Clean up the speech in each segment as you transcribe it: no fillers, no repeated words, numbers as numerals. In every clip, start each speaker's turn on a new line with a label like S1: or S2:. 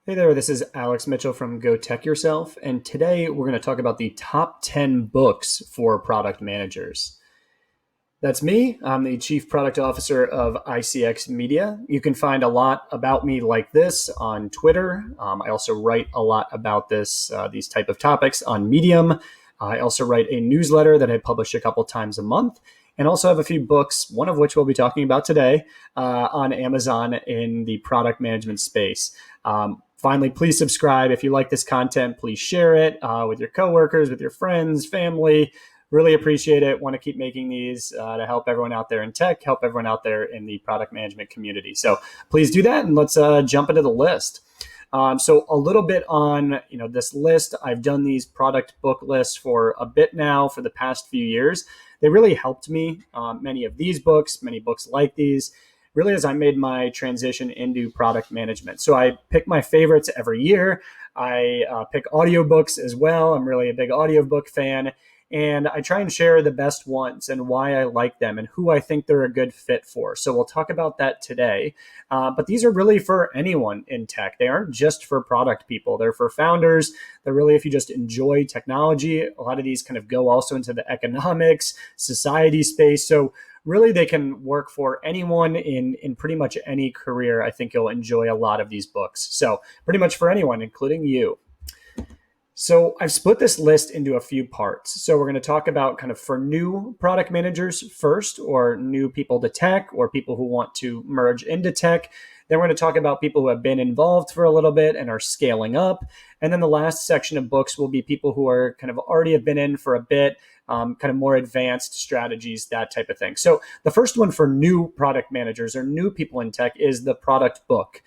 S1: Hey there, this is Alex Mitchell from Go Tech Yourself, and today we're going to talk about the top 10 books for product managers. That's me. I'm the Chief Product Officer of ICX Media. You can find a lot about me like this on Twitter. I also write a lot about these type of topics on Medium. I also write a newsletter that I publish a couple times a month, and also have a few books, one of which we'll be talking about today, on Amazon in the product management space. Finally, please subscribe. If you like this content, please share it with your coworkers, with your friends, family. Really appreciate it. Want to keep making these to help everyone out there in tech, help everyone out there in the product management community. So please do that, and let's jump into the list. So a little bit on this list. I've done these product book lists for a bit now, for the past few years. They really helped me. Many of these books, many books like these, really as I made my transition into product management. So I pick my favorites every year. I pick audiobooks as well. I'm really a big audiobook fan. And I try and share the best ones and why I like them and who I think they're a good fit for. So we'll talk about that today. But these are really for anyone in tech. They aren't just for product people. They're for founders. They're really if you just enjoy technology. A lot of these kind of go also into the economics, society space. So really they can work for anyone in pretty much any career. I think you'll enjoy a lot of these books. So pretty much for anyone, including you. So I've split this list into a few parts. So we're going to talk about kind of for new product managers first, or new people to tech, or people who want to merge into tech. Then we're going to talk about people who have been involved for a little bit and are scaling up. And then the last section of books will be people who are kind of already have been in for a bit, kind of more advanced strategies, that type of thing. So the first one for new product managers or new people in tech is the product book.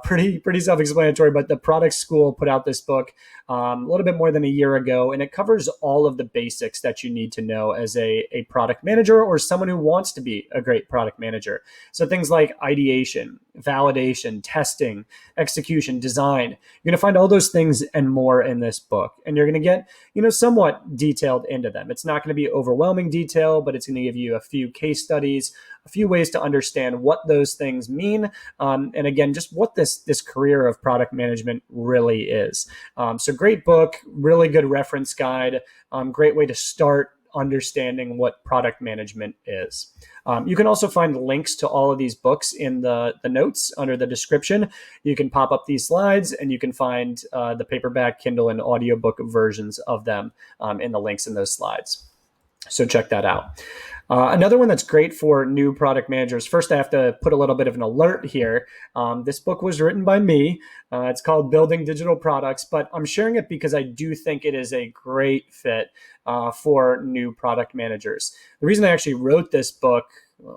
S1: Pretty self-explanatory, but the product school put out this book a little bit more than a year ago, and it covers all of the basics that you need to know as a product manager or someone who wants to be a great product manager. So things like ideation, validation, testing, execution, design. You're going to find all those things and more in this book, and you're going to get, somewhat detailed into them. It's not going to be overwhelming detail, but it's going to give you a few case studies, a few ways to understand what those things mean. And again, just what this career of product management really is. So great book, really good reference guide, great way to start understanding what product management is. You can also find links to all of these books in the notes under the description. You can pop up these slides and you can find the paperback, Kindle, and audiobook versions of them in the links in those slides. So check that out. Another one that's great for new product managers. First, I have to put a little bit of an alert here. This book was written by me. It's called Building Digital Products, but I'm sharing it because I do think it is a great fit for new product managers. The reason I actually wrote this book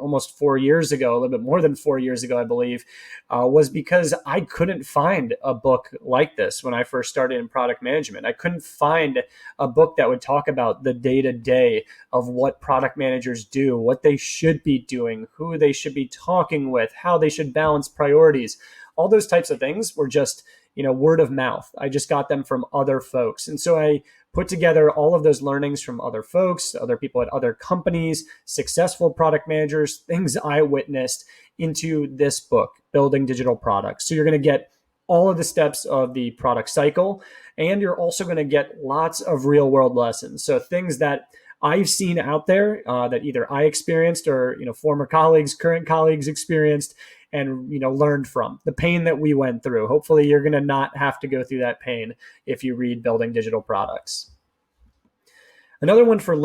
S1: almost 4 years ago, a little bit more than 4 years ago, I believe, was because I couldn't find a book like this when I first started in product management. I couldn't find a book that would talk about the day-to-day of what product managers do, what they should be doing, who they should be talking with, how they should balance priorities. All those types of things were just, word of mouth. I just got them from other folks. And so I put together all of those learnings from other folks, other people at other companies, successful product managers, things I witnessed into this book, Building Digital Products. So you're going to get all of the steps of the product cycle, and you're also going to get lots of real world lessons. So things that I've seen out there that either I experienced or former colleagues, current colleagues experienced, and learned from the pain that we went through. Hopefully you're going to not have to go through that pain if you read Building Digital Products. Another one for into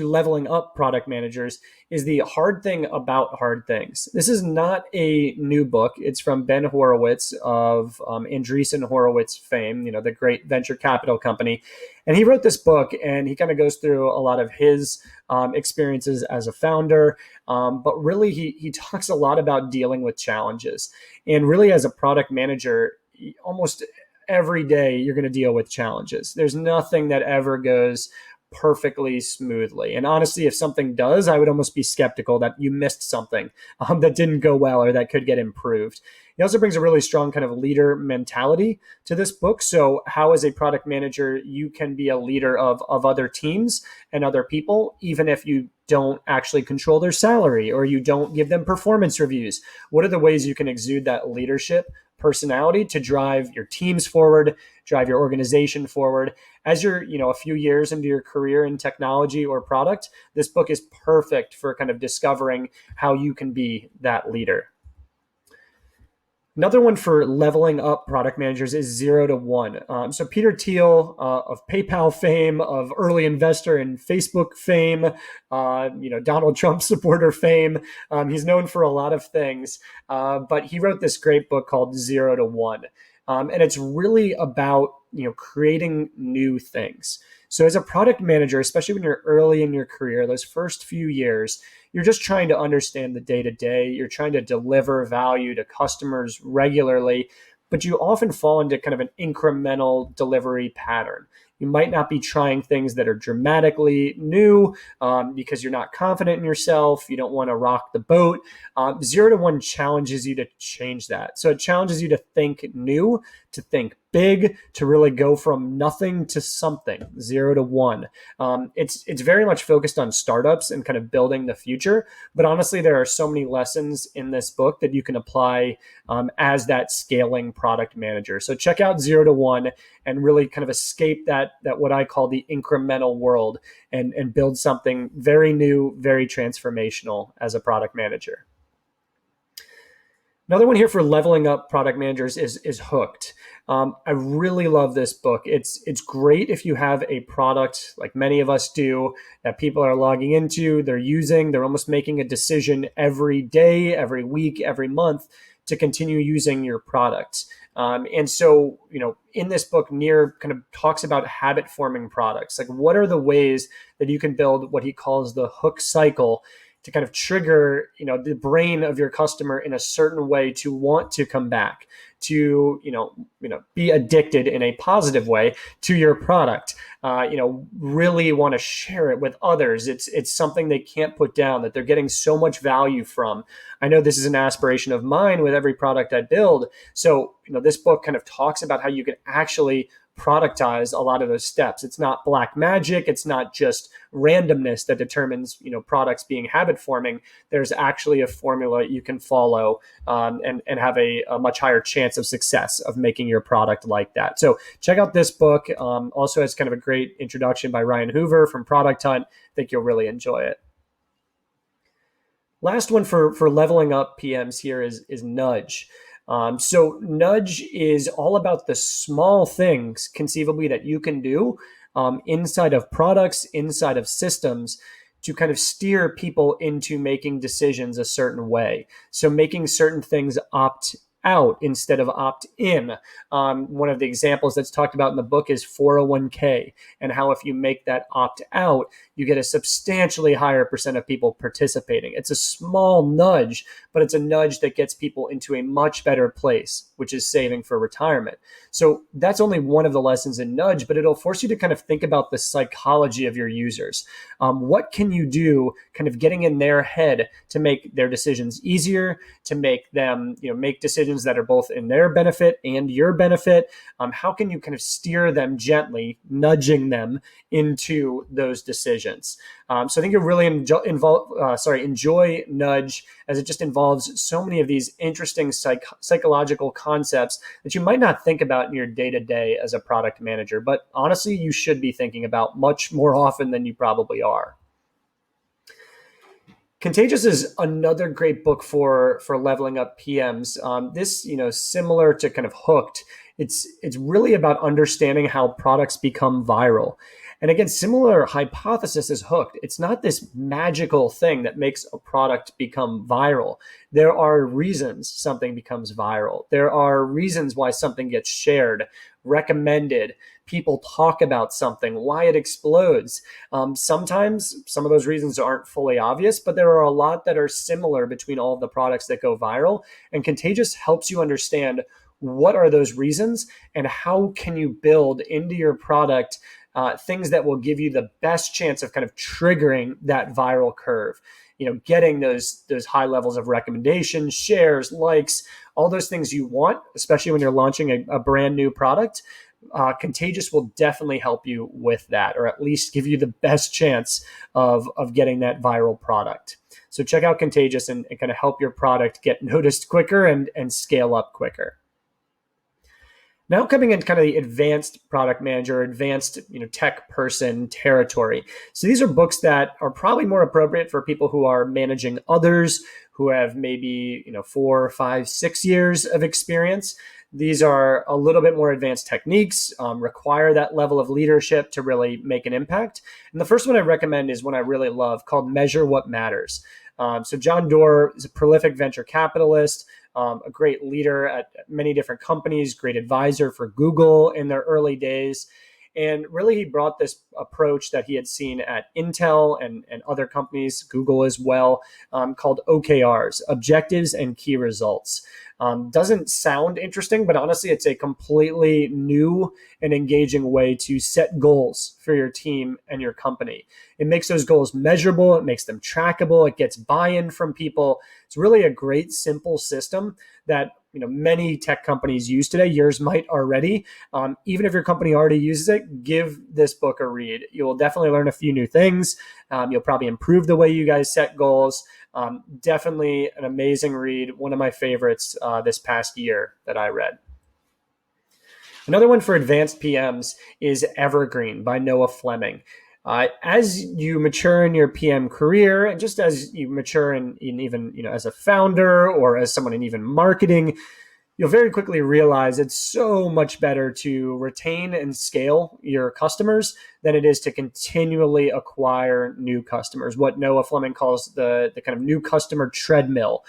S1: leveling up product managers is The Hard Thing About Hard Things. This is not a new book. It's from Ben Horowitz of Andreessen Horowitz fame, the great venture capital company. And he wrote this book, and he kind of goes through a lot of his experiences as a founder. But really, he talks a lot about dealing with challenges. And really, as a product manager, almost every day you're going to deal with challenges. There's nothing that ever goes perfectly smoothly. And honestly, if something does, I would almost be skeptical that you missed something that didn't go well or that could get improved. He also brings a really strong kind of leader mentality to this book. So how, as a product manager, you can be a leader of other teams and other people, even if you don't actually control their salary, or you don't give them performance reviews? What are the ways you can exude that leadership personality to drive your teams forward, drive your organization forward? As you're, a few years into your career in technology or product, this book is perfect for kind of discovering how you can be that leader. Another one for leveling up product managers is 0 to 1. So Peter Thiel, of PayPal fame, of early investor in Facebook fame, Donald Trump supporter fame. He's known for a lot of things, but he wrote this great book called 0 to 1. And it's really about, creating new things. So as a product manager, especially when you're early in your career, those first few years, you're just trying to understand the day-to-day. You're trying to deliver value to customers regularly, but you often fall into kind of an incremental delivery pattern. You might not be trying things that are dramatically new because you're not confident in yourself. You don't want to rock the boat. 0 to 1 challenges you to change that. So it challenges you to think new, to think big, to really go from nothing to something. 0 to 1. It's very much focused on startups and kind of building the future. But honestly, there are so many lessons in this book that you can apply as that scaling product manager. So check out 0 to 1 and really kind of escape that what I call the incremental world and build something very new, very transformational as a product manager. Another one here for leveling up product managers is Hooked. I really love this book. It's great if you have a product, like many of us do, that people are logging into, they're using, they're almost making a decision every day, every week, every month to continue using your product. And so, in this book, Nir kind of talks about habit forming products. Like, what are the ways that you can build what he calls the hook cycle to kind of trigger, the brain of your customer in a certain way to want to come back, to, be addicted in a positive way to your product, really want to share it with others. It's something they can't put down, that they're getting so much value from. I know this is an aspiration of mine with every product I build. So, this book kind of talks about how you can actually productize a lot of those steps. It's not black magic. It's not just randomness that determines, products being habit forming. There's actually a formula you can follow and have a much higher chance of success of making your product like that. So check out this book. Also has kind of a great introduction by Ryan Hoover from Product Hunt. I think you'll really enjoy it. Last one for leveling up PMs here is Nudge. So Nudge is all about the small things conceivably that you can do inside of products, inside of systems, to kind of steer people into making decisions a certain way. So making certain things opt out instead of opt in. One of the examples that's talked about in the book is 401k, and how if you make that opt out, you get a substantially higher percent of people participating. It's a small nudge, but it's a nudge that gets people into a much better place, which is saving for retirement. So that's only one of the lessons in Nudge, but it'll force you to kind of think about the psychology of your users. What can you do kind of getting in their head to make their decisions easier, to make them, make decisions that are both in their benefit and your benefit? How can you kind of steer them gently, nudging them into those decisions? So I think you'll really enjoy Nudge, as it just involves so many of these interesting psychological concepts that you might not think about in your day-to-day as a product manager, but honestly, you should be thinking about much more often than you probably are. Contagious is another great book for leveling up PMs. This, similar to kind of Hooked, it's really about understanding how products become viral. And again, similar hypothesis is Hooked. It's not this magical thing that makes a product become viral. There are reasons something becomes viral. There are reasons why something gets shared, recommended, people talk about something, why it explodes. Sometimes some of those reasons aren't fully obvious, but there are a lot that are similar between all of the products that go viral. And Contagious helps you understand what are those reasons and how can you build into your product things that will give you the best chance of kind of triggering that viral curve. Getting those high levels of recommendations, shares, likes, all those things you want, especially when you're launching a brand new product. Contagious will definitely help you with that, or at least give you the best chance of getting that viral product. So check out Contagious and kind of help your product get noticed quicker and scale up quicker. Now coming into kind of the advanced product manager, advanced tech person territory. So these are books that are probably more appropriate for people who are managing others, who have maybe 4, 5, 6 years of experience. These are a little bit more advanced techniques, require that level of leadership to really make an impact. And the first one I recommend is one I really love, called Measure What Matters. So John Doerr is a prolific venture capitalist, a great leader at many different companies, great advisor for Google in their early days. And really, he brought this approach that he had seen at Intel and other companies, Google as well, called OKRs, Objectives and Key Results. Doesn't sound interesting, but honestly, it's a completely new and engaging way to set goals for your team and your company. It makes those goals measurable. It makes them trackable. It gets buy-in from people. It's really a great, simple system that many tech companies use today. Yours might already. Even if your company already uses it, give this book a read. You will definitely learn a few new things. You'll probably improve the way you guys set goals. Definitely an amazing read. One of my favorites this past year that I read. Another one for advanced PMs is Evergreen by Noah Fleming. As you mature in your PM career, and just as you mature in even as a founder or as someone in even marketing, you'll very quickly realize it's so much better to retain and scale your customers than it is to continually acquire new customers, what Noah Fleming calls the kind of new customer treadmill.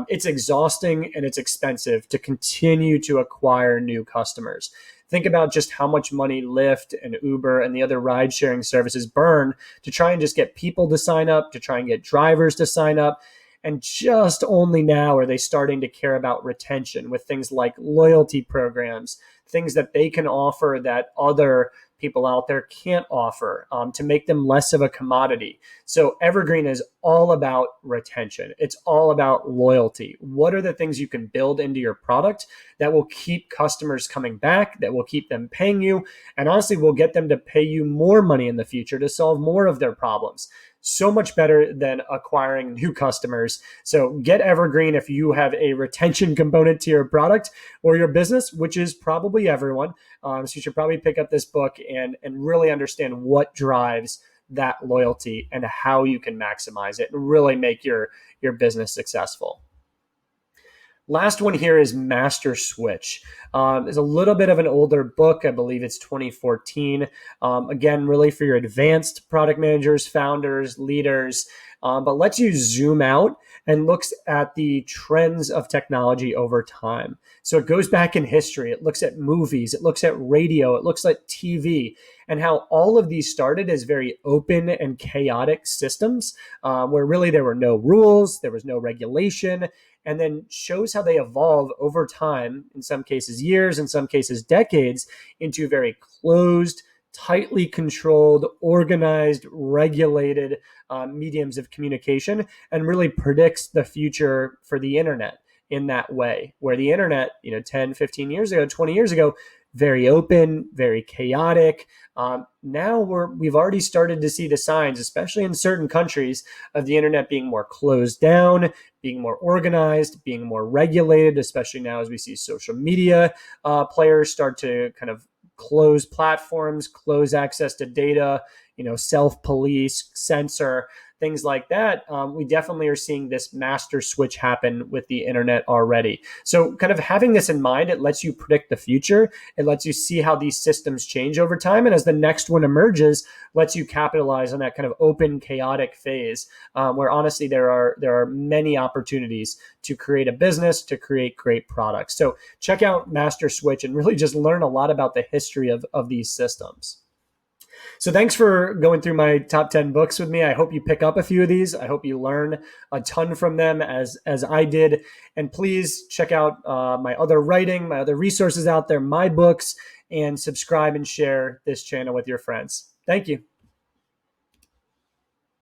S1: It's exhausting and it's expensive to continue to acquire new customers. Think about just how much money Lyft and Uber and the other ride-sharing services burn to try and just get people to sign up, to try and get drivers to sign up. And just only now are they starting to care about retention with things like loyalty programs, things that they can offer that other people out there can't offer, to make them less of a commodity. So Evergreen is all about retention. It's all about loyalty. What are the things you can build into your product that will keep customers coming back, that will keep them paying you, and honestly will get them to pay you more money in the future to solve more of their problems? So much better than acquiring new customers. So get Evergreen if you have a retention component to your product or your business, which is probably everyone. So you should probably pick up this book and really understand what drives that loyalty and how you can maximize it and really make your business successful. Last one here is Master Switch. It's a little bit of an older book. I believe it's 2014. Again, really for your advanced product managers, founders, leaders, but lets you zoom out and looks at the trends of technology over time. So it goes back in history. It looks at movies. It looks at radio. It looks at TV, and how all of these started as very open and chaotic systems where really there were no rules, there was no regulation, and then shows how they evolve over time, in some cases years, in some cases decades, into very closed, tightly controlled, organized, regulated mediums of communication, and really predicts the future for the internet in that way, where the internet, 10, 15 years ago, 20 years ago, very open, very chaotic. Now we've already started to see the signs, especially in certain countries, of the internet being more closed down, being more organized, being more regulated, especially now as we see social media players start to kind of close platforms, close access to data, self-police, censor, things like that. We definitely are seeing this master switch happen with the internet already. So kind of having this in mind, it lets you predict the future. It lets you see how these systems change over time. And as the next one emerges, lets you capitalize on that kind of open, chaotic phase where honestly, there are many opportunities to create a business, to create great products. So check out Master Switch and really just learn a lot about the history of these systems. So thanks for going through my top 10 books with me. I hope you pick up a few of these. I hope you learn a ton from them as I did. And please check out my other writing, my other resources out there, my books, and subscribe and share this channel with your friends. Thank you.